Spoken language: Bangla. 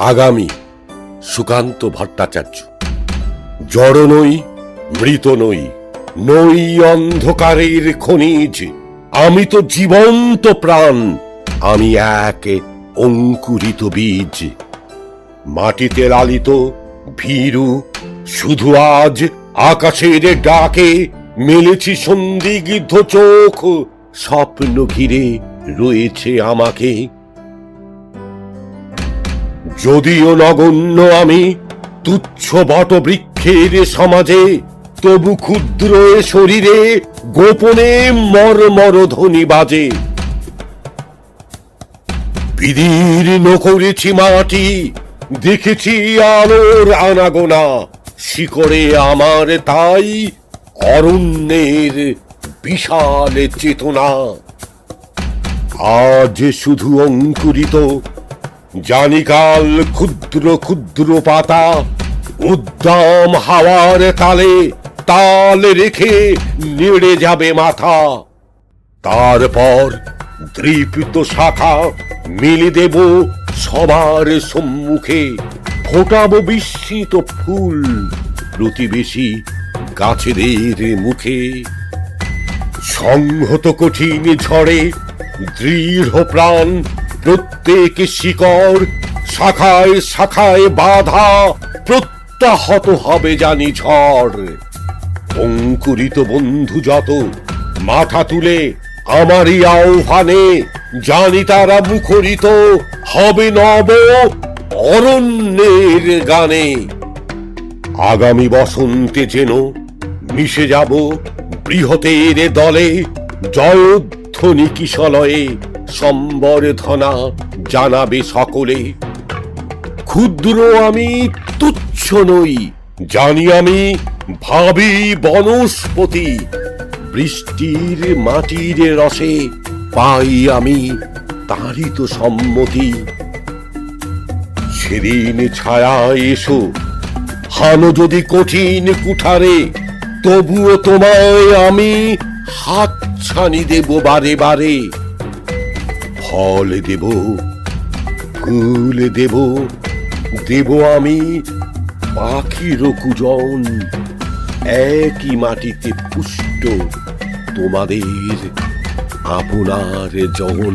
আগামী সুকান্ত ভট্টাচার্য। জড় নই, মৃত নই, নই অন্ধকারের খনিজ। আমি তো জীবন্ত প্রাণ, আমি এক অঙ্কুরিত বীজ। মাটিতে লালিত ভীরু, শুধু আজ আকাশের ডাকে মেলেছি সন্দিগ্ধ চোখ। স্বপ্ন ঘিরে রয়েছে আমাকে। যদিও নগণ্য আমি, তুচ্ছ বটবৃক্ষের সমাজে, তবু ক্ষুদ্র এ শরীরে গোপনে মর্মর ধ্বনি বাজে। বিদীর্ণ করেছি মাটি, দেখেছি আলোর আনাগোনা। শিকড়ে আমার তাই অরণ্যের বিশাল চেতনা। আজ শুধু অঙ্কুরিত, জানি কাল ক্ষুদ্র ক্ষুদ্র পাতা উদ্দাম হাওয়ার তালে তাল রেখে নেড়ে যাবে মাথা। তারপর দৃপ্ত শাখা মেলে দেব সবার সম্মুখে। ফোটাবো বিস্মিত ফুল প্রতিবেশী গাছেদের মুখে। সংহত কঠিন ঝড়ে দৃঢ় প্রাণ, প্রত্যেক শিকড় শাখায় শাখায় বাধা। প্রত্যাহত হবে জানি ঝড়। অঙ্কুরিত বন্ধু যত মাথা তুলে আমারই আহ্বানে, জানি তারা মুখরিত হবে নব অরণ্যের গানে। আগামী বসন্তে যেন মিশে যাব বৃহতের দলে। জয়ধ্বনি কিশলয়ে সম্বর্ধনা জানাবে সকলে। ক্ষুদ্র আমি, তুচ্ছ নই, জানি আমি ভাবি বনস্পতি। বৃষ্টির মাটির রসে পাই আমি তারই তো সম্মতি। সেদিন ছায়া এসো, হানো যদি কঠিন কুঠারে, তবুও তোমায় আমি হাতছানি দেব বারে বারে। ফল দেব, ফুল দেব, দেব আমি পাখির কুজন। একই মাটিতে পুষ্ট তোমাদের আপনার জন।